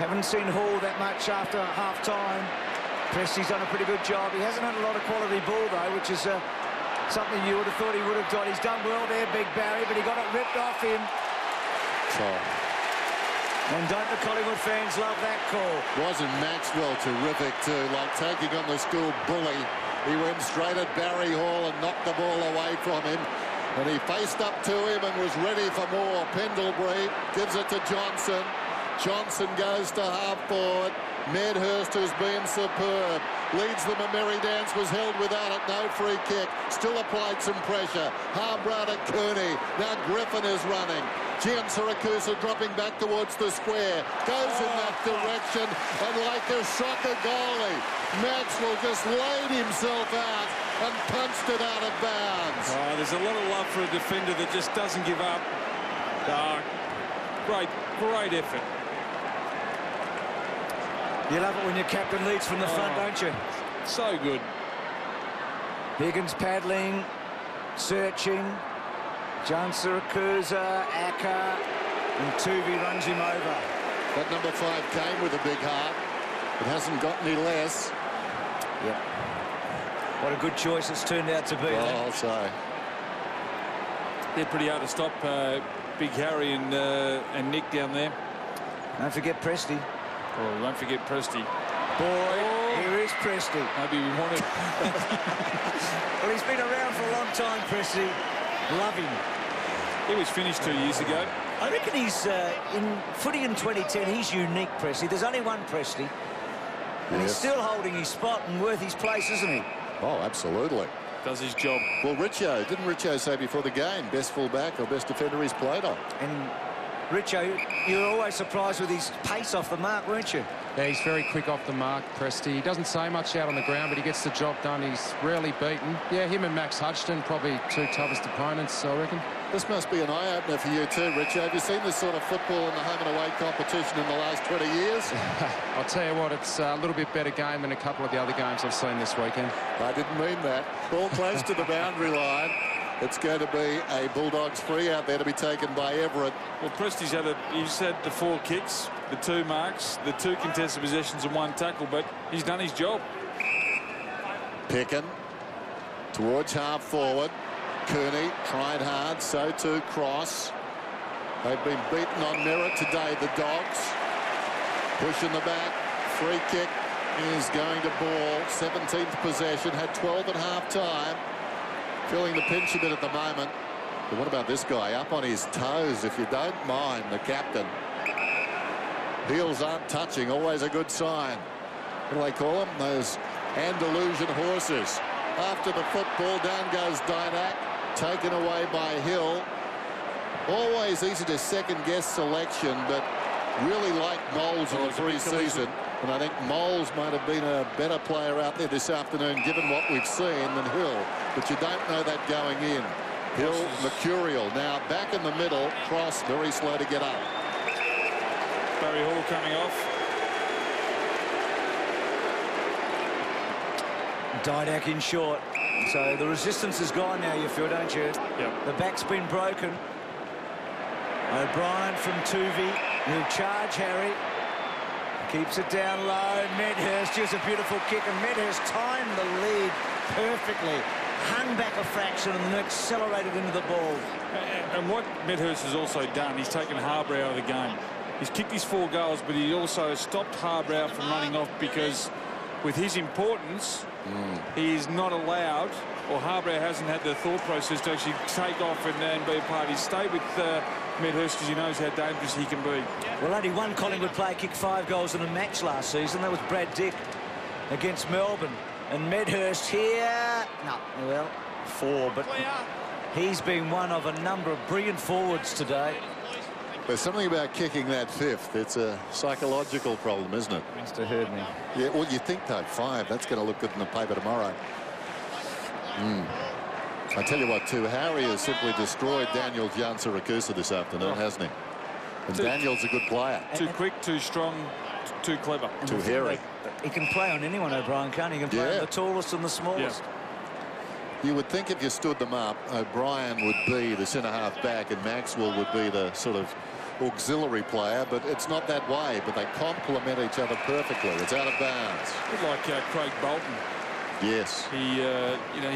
Haven't seen Hall that much after half-time. Presty's done a pretty good job. He hasn't had a lot of quality ball, though, which is something you would have thought he would have got. He's done well there, Big Barry, but he got it ripped off him. And don't the Collingwood fans love that call? Wasn't Maxwell terrific too, like taking on the school bully. He went straight at Barry Hall and knocked the ball away from him. And he faced up to him and was ready for more. Pendlebury gives it to Johnson. Johnson goes to half forward. Medhurst, who's been superb, leads them a merry dance, was held without it, no free kick, still applied some pressure. Harbrow to Cooney, now Griffin is running. Giansiracusa dropping back towards the square, goes in that direction, and like a soccer goalie, Maxwell just laid himself out and punched it out of bounds. Oh, there's a lot of love for a defender that just doesn't give up. Great effort. You love it when your captain leads from the front, don't you? So good. Higgins paddling, searching. Giansiracusa, Acker, and Tuvey runs him over. That number 5 came with a big heart. It hasn't got any less. Yep. What a good choice it's turned out to be. Well, I'll say. They're pretty hard to stop, Big Harry and Nick down there. Don't forget Presty. Oh, don't forget Presty. Boy, here is Presty. Maybe we want it. Well, he's been around for a long time, Presty. Love him. He was finished 2 years ago. I reckon he's in footy in 2010. He's unique, Presty. There's only one Presty, and he's still holding his spot and worth his place, isn't he? Oh, absolutely. Does his job. Well, didn't Richo say before the game, best fullback or best defender he's played on? And Richo, you were always surprised with his pace off the mark, weren't you? Yeah, he's very quick off the mark, Presty. He doesn't say much out on the ground, but he gets the job done. He's rarely beaten. Yeah, him and Max Hudson, probably 2 toughest opponents, I reckon. This must be an eye-opener for you too, Richo. Have you seen this sort of football in the home and away competition in the last 20 years? I'll tell you what, it's a little bit better game than a couple of the other games I've seen this weekend. I didn't mean that. Ball close to the boundary line. It's going to be a Bulldogs free out there to be taken by Everett. Well, Presty's had the 4 kicks, the 2 marks, the 2 contested possessions and 1 tackle, but he's done his job. Pickin towards half forward. Cooney tried hard, so too Cross. They've been beaten on merit today, the Dogs. Push in the back, free kick is going to ball. 17th possession, had 12 at half time. Feeling the pinch a bit at the moment. But what about this guy? Up on his toes, if you don't mind, the captain. Heels aren't touching, always a good sign. What do they call them? Those Andalusian horses. After the football, down goes Didak, taken away by Hill. Always easy to second-guess selection, but really like Moles in the pre-season. And I think Moles might have been a better player out there this afternoon, given what we've seen, than Hill. But you don't know that going in. Hill, mercurial. Now back in the middle. Cross, very slow to get up. Barry Hall coming off. Didak in short. So the resistance is gone now, you feel, don't you? Yep. The back's been broken. O'Brien from Tuvey. He'll charge Harry. Keeps it down low. Medhurst, just a beautiful kick, and Medhurst timed the lead perfectly. Hung back a fraction and then accelerated into the ball. And what Medhurst has also done, he's taken Harbrow out of the game. He's kicked his 4 goals, but he also stopped Harbrow from running off, because with his importance, he is not allowed, or Harbrow hasn't had the thought process to actually take off and be a part. He's stayed with Medhurst because he knows how dangerous he can be. Well, only one Collingwood player kicked 5 goals in a match last season. That was Brad Dick against Melbourne. And Medhurst here, no, well, 4, but he's been one of a number of brilliant forwards today. There's something about kicking that 5th. It's a psychological problem, isn't it? Mr. Herdman. Yeah, well, you think, though, 5, that's going to look good in the paper tomorrow. I tell you what, too, Harry has simply destroyed Daniel Giansiracusa this afternoon, hasn't he? And Daniel's a good player. Too quick, too strong, too clever. Too hairy. He can play on anyone, O'Brien, can't he? He can play on the tallest and the smallest. You would think if you stood them up, O'Brien would be the centre-half back and Maxwell would be the sort of auxiliary player, but it's not that way. But they complement each other perfectly. It's out of bounds. A bit like Craig Bolton. Yes. He,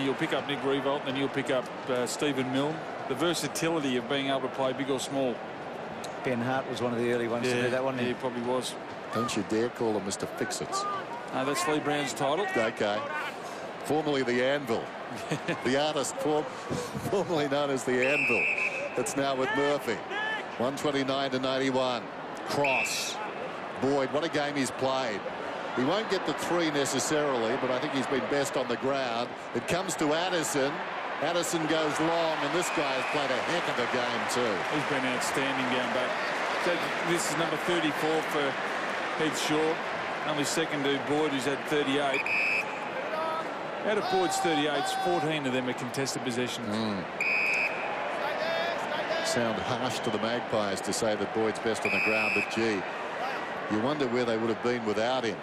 he'll pick up Nick Revolt, and then he'll pick up Stephen Milne. The versatility of being able to play big or small. Ben Hart was one of the early ones to do that one. Yeah, he probably was. Don't you dare call him Mr. Fix-Its. That's Lee Brown's title. Okay. Formerly the Anvil. The artist formerly known as the Anvil. It's now with Murphy. 129-91. Cross. Boyd, what a game he's played. He won't get the 3 necessarily, but I think he's been best on the ground. It comes to Addison. Addison goes long, and this guy has played a heck of a game too. He's been outstanding down back. This is number 34 for Heath Shaw. Only second to Boyd, who's had 38. Out of Boyd's 38s, 14 of them are contested possessions. Sound harsh to the Magpies to say that Boyd's best on the ground, but gee, you wonder where they would have been without him.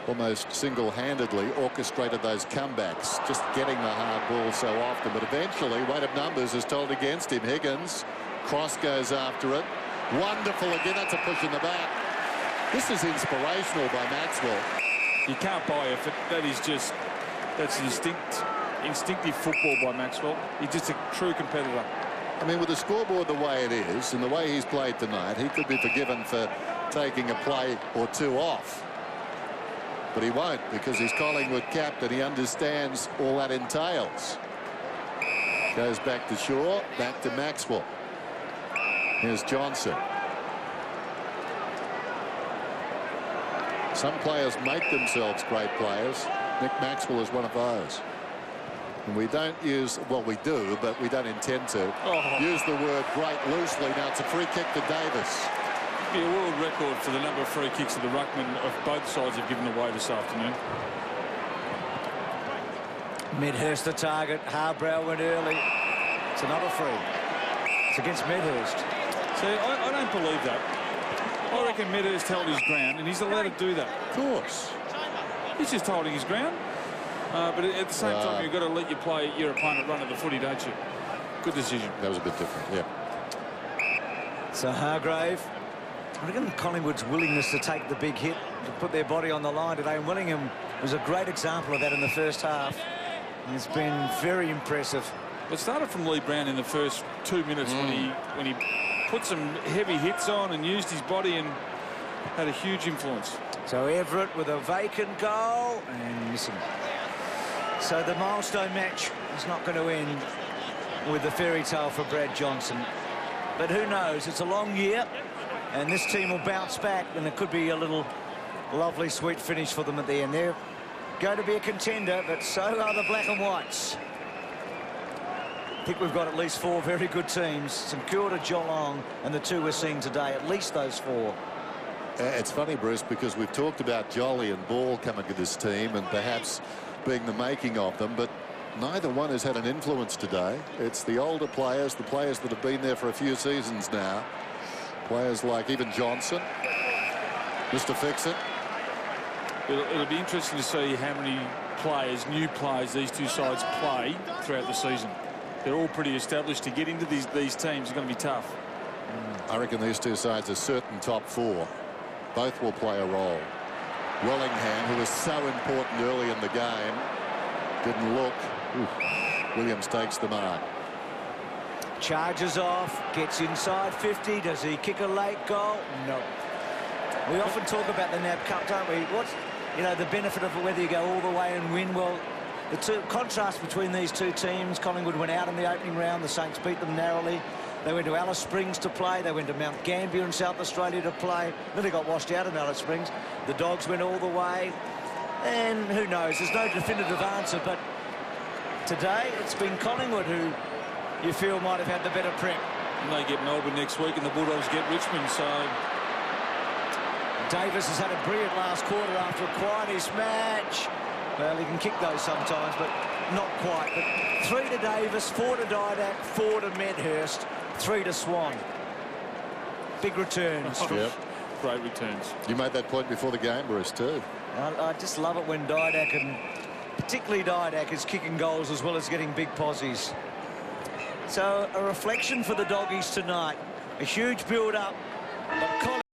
Almost single-handedly orchestrated those comebacks, just getting the hard ball so often. But eventually, weight of numbers is told against him. Higgins, cross goes after it. Wonderful again. That's a push in the back. This is inspirational by Maxwell. You can't buy effort. That's instinctive football by Maxwell. He's just a true competitor. I mean, with the scoreboard the way it is and the way he's played tonight, he could be forgiven for taking a play or 2 off. But he won't, because he's Collingwood captain. He understands all that entails. Goes back to Shaw, back to Maxwell. Here's Johnson. Some players make themselves great players. Nick Maxwell is one of those. And we don't use, well, we do, but we don't intend to use the word great loosely. Now it's a free kick to Davis. Be a world record for the number of free kicks that the ruckman of both sides have given away this afternoon. Medhurst the target. Harbrow went early. It's another free. It's against Medhurst. See, I don't believe that. I reckon Medhurst held his ground, and he's allowed to do that. Of course. He's just holding his ground. But at the same time, you've got to let your opponent run at the footy, don't you? Good decision. That was a bit different, yeah. So Hargrave. I reckon Collingwood's willingness to take the big hit, to put their body on the line today, and Willingham was a great example of that in the first half. It's been very impressive. It started from Lee Brown in the first 2 minutes when he put some heavy hits on and used his body and had a huge influence. So Everett with a vacant goal and missing. So the milestone match is not going to end with the fairy tale for Brad Johnson. But who knows? It's a long year. And this team will bounce back, and it could be a little lovely, sweet finish for them at the end. They're going to be a contender, but so are the Black and Whites. I think we've got at least 4 very good teams. St Kilda, Geelong, and the 2 we're seeing today. At least those 4. It's funny, Bruce, because we've talked about Jolly and Ball coming to this team and perhaps being the making of them, but neither one has had an influence today. It's the older players, the players that have been there for a few seasons now. Players like even Johnson, Mr. Fix-It. It'll be interesting to see how many players, new players, these 2 sides play throughout the season. They're all pretty established. To get into these teams is going to be tough. I reckon these 2 sides are certain top 4. Both will play a role. Wellingham, who was so important early in the game, didn't look. Williams takes the mark. Charges off, gets inside 50. Does he kick a late goal? No. We often talk about the NAB Cup, don't we? What's, the benefit of whether you go all the way and win? Well, the contrast between these 2 teams, Collingwood went out in the opening round. The Saints beat them narrowly. They went to Alice Springs to play. They went to Mount Gambier in South Australia to play. Then they got washed out in Alice Springs. The Dogs went all the way. And who knows? There's no definitive answer. But today, it's been Collingwood who you feel might have had the better prep. And they get Melbourne next week, and the Bulldogs get Richmond. So Davis has had a brilliant last quarter after a quietish match. Well, he can kick those sometimes, but not quite. But 3 to Davis, 4 to Didac, 4 to Medhurst, 3 to Swan. Big returns. Yep. Great returns. You made that point before the game, Bruce, too. I just love it when Didac, and particularly Didac, is kicking goals as well as getting big posies. So a reflection for the Doggies tonight. A huge build-up. But